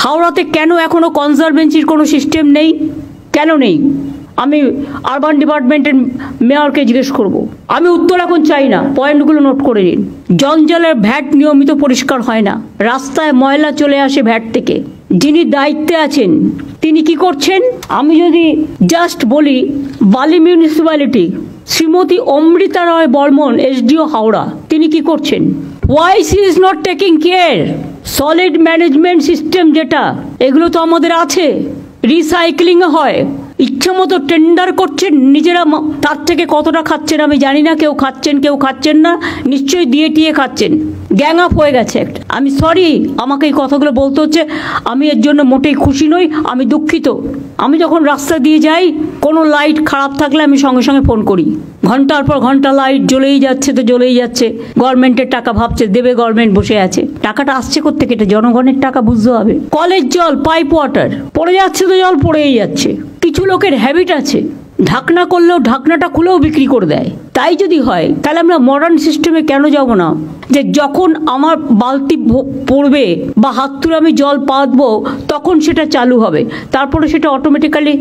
হাওড়াতে কেন এখনো কনজারভেন্সির কোনো সিস্টেম নেই? কেন নেই? আমি আরবান ডিপার্টমেন্টের মেয়রকে জিজ্ঞেস করব। আমি উত্তর এখন চাই না, পয়েন্টগুলো নোট করে নিন। জঞ্জালের ভ্যাট নিয়মিত পরিষ্কার হয় না, রাস্তায় ময়লা চলে আসে ভ্যাট থেকে। যিনি দায়িত্বে আছেন তিনি কি করছেন? আমি যদি জাস্ট বলি, বালি মিউনিসিপ্যালিটি শ্রীমতী অমৃতা রয় বর্মন, এসডিও হাওড়া, তিনি কি করছেন? Why she is not taking care? Solid management system যেটা, এগুলো তো আমাদের আছে, রিসাইক্লিং হয়, ইচ্ছা মতো টেন্ডার করছেন নিজেরা, তার থেকে কতটা খাচ্ছেন আমি জানি না। কেউ খাচ্ছেন কেউ খাচ্ছেন না, নিশ্চয়ই দিয়ে টিয়ে খাচ্ছেন। গ্যাং আপ হয়ে গেছে একটা। আমি সরি, আমাকে এই কথাগুলো বলতে হচ্ছে, আমি এর জন্য মোটেই খুশি নই, আমি দুঃখিত। আমি যখন রাস্তা দিয়ে যাই, কোনো লাইট খারাপ থাকলে আমি সঙ্গে সঙ্গে ফোন করি। ঘন্টার পর ঘন্টা লাইট জ্বলেই যাচ্ছে তো জ্বলেই যাচ্ছে। গভর্নমেন্টের টাকা ভাবছে দেবে, গভর্নমেন্ট বসে আছে। টাকাটা আসছে কোত্থেকে? এটা জনগণের টাকা, বুঝতে হবে। কলের জল, পাইপ ওয়াটার পড়ে যাচ্ছে তো জল পড়েই যাচ্ছে। কিছু লোকের হ্যাবিট আছে, ঢাকনা করলেও ঢাকনাটা খুলেও বিক্রি করে দেয়। তাই যদি হয় তাহলে আমরা মডার্ন সিস্টেমে কেন যাব না? যে যখন আমার বালতি পড়বে বা হাত তুলে আমি জল পাতবো তখন সেটা চালু হবে, তারপরে সেটা অটোমেটিক্যালি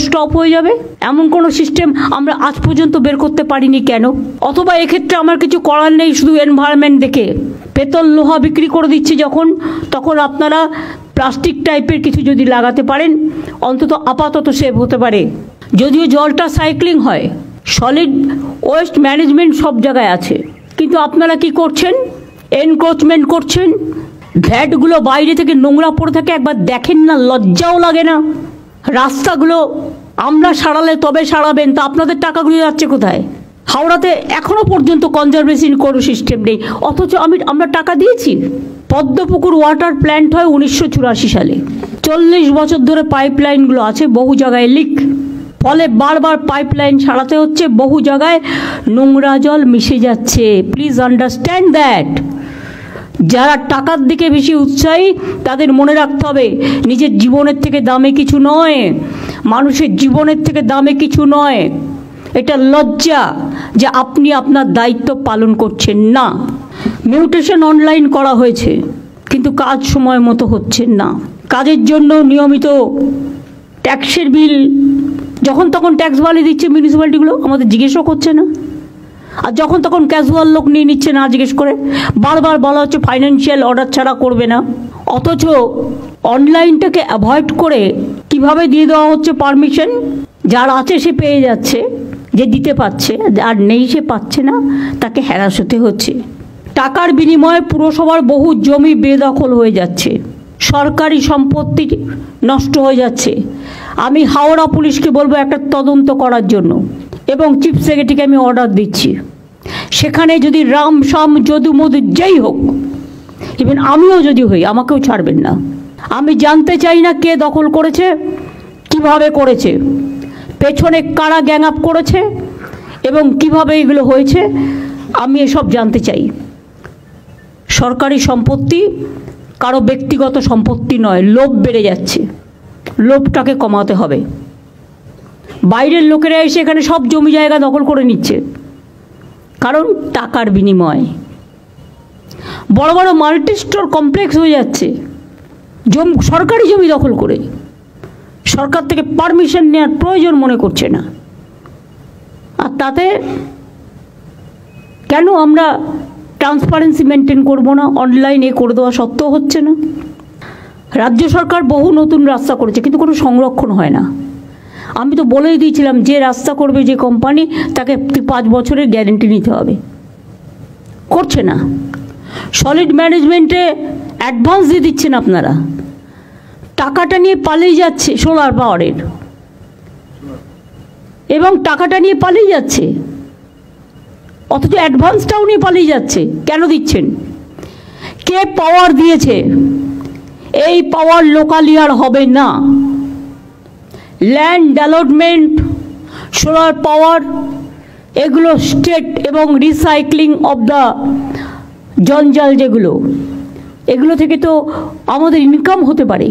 স্টপ হয়ে যাবে। এমন কোনো সিস্টেম আমরা আজ পর্যন্ত বের করতে পারিনি কেন? অথবা এক্ষেত্রে আমার কিছু করার নেই, শুধু এনভায়রনমেন্ট দেখে পেতল লোহা বিক্রি করে দিচ্ছে যখন, তখন আপনারা প্লাস্টিক টাইপের কিছু যদি লাগাতে পারেন অন্তত আপাতত সেভ হতে পারে। যদিও জলটা সাইক্লিং হয়, সলিড ওয়েস্ট ম্যানেজমেন্ট সব জায়গায় আছে, কিন্তু আপনারা কি করছেন? এনক্রোচমেন্ট করছেন। ভ্যাটগুলো বাইরে থেকে নোংরা পড়ে থাকে, একবার দেখেন না, লজ্জাও লাগে না? রাস্তাগুলো আমরা সারালে তবে সারাবেন, তা আপনাদের টাকাগুলো যাচ্ছে কোথায়? হাওড়াতে এখনো পর্যন্ত কনজারভেশন কোনো সিস্টেম নেই, অথচ আমরা টাকা দিয়েছি। পদ্মপুকুর ওয়াটার প্ল্যান্ট হয় 1984 সালে, 40 বছর ধরে পাইপলাইনগুলো আছে, বহু জায়গায় লিক, ফলে বারবার পাইপলাইন সারাতে হচ্ছে, বহু জায়গায় নোংরা জল মিশে যাচ্ছে। Please understand that. যারা টাকার দিকে বেশি উৎসাহী তাদের মনে রাখতে হবে নিজের জীবনের থেকে দামে কিছু নয়, মানুষের জীবনের থেকে দামে কিছু নয়। এটা লজ্জা যে আপনি আপনার দায়িত্ব পালন করছেন না। মিউটেশন অনলাইন করা হয়েছে, কিন্তু কাজ সময় মতো হচ্ছে না। কাজের জন্য নিয়মিত ট্যাক্সের বিল যখন তখন ট্যাক্স বাড়িয়ে দিচ্ছে মিউনিসিপ্যালিটিগুলো, আমাদের জিজ্ঞেসও করছে না। আর যখন তখন ক্যাজুয়াল লোক নিয়ে নিচ্ছে না জিজ্ঞেস করে। বারবার বলা হচ্ছে ফাইন্যান্সিয়াল অর্ডার ছাড়া করবে না, অথচ অনলাইনটাকে অ্যাভয়েড করে কিভাবে দিয়ে দেওয়া হচ্ছে পারমিশন। যার আছে সে পেয়ে যাচ্ছে, যে দিতে পারছে, আর নেই সে পাচ্ছে না, তাকে হ্যারাস হতে হচ্ছে। টাকার বিনিময়ে পুরসভার বহু জমি বেদখল হয়ে যাচ্ছে, সরকারি সম্পত্তি নষ্ট হয়ে যাচ্ছে। আমি হাওড়া পুলিশকে বলবো একটা তদন্ত করার জন্য, এবং চিফ সেক্রেটারিকে আমি অর্ডার দিচ্ছি, সেখানে যদি রাম শাম যদু মধু যেই হোক, ইভেন আমিও যদি হই, আমাকেও ছাড়বেন না। আমি জানতে চাই না কে দখল করেছে, কিভাবে করেছে, পেছনে কারা গ্যাং আপ করেছে এবং কিভাবে এগুলো হয়েছে, আমি এসব জানতে চাই। সরকারি সম্পত্তি কারো ব্যক্তিগত সম্পত্তি নয়। লোভ বেড়ে যাচ্ছে, লোভটাকে কমাতে হবে। বাইরের লোকেরা এসে এখানে সব জমি জায়গা দখল করে নিচ্ছে, কারণ টাকার বিনিময়। বড় বড় মাল্টি স্টোর কমপ্লেক্স হয়ে যাচ্ছে সরকারি জমি দখল করে, সরকার থেকে পারমিশন নেওয়ার প্রয়োজন মনে করছে না। আর তাতে কেন আমরা ট্রান্সপারেন্সি মেনটেন করব না? অনলাইনে করে দেওয়া সত্ত্বেও হচ্ছে না। রাজ্য সরকার বহু নতুন রাস্তা করেছে, কিন্তু কোনো সংরক্ষণ হয় না। আমি তো বলেই দিয়েছিলাম, যে রাস্তা করবে যে কোম্পানি, তাকে 5 বছরের গ্যারেন্টি নিতে হবে, করছে না। সলিড ম্যানেজমেন্টে অ্যাডভান্স দিয়ে দিচ্ছেন আপনারা, টাকাটা নিয়ে পালিয়ে যাচ্ছে সোলার পাওয়ারের, এবং টাকাটা নিয়ে পালিয়ে যাচ্ছে, অথচ অ্যাডভান্সটাও নিয়ে পালিয়ে যাচ্ছে। কেন দিচ্ছেন? কে পাওয়ার দিয়েছে? এই পাওয়ার লোকালিয়ার হবে না। ল্যান্ড ডেভেলপমেন্ট, সোলার পাওয়ার, এগুলো স্টেট, এবং রিসাইক্লিং অফ দ্য জঞ্জাল যেগুলো, এগুলো থেকে তো আমাদের ইনকাম হতে পারে।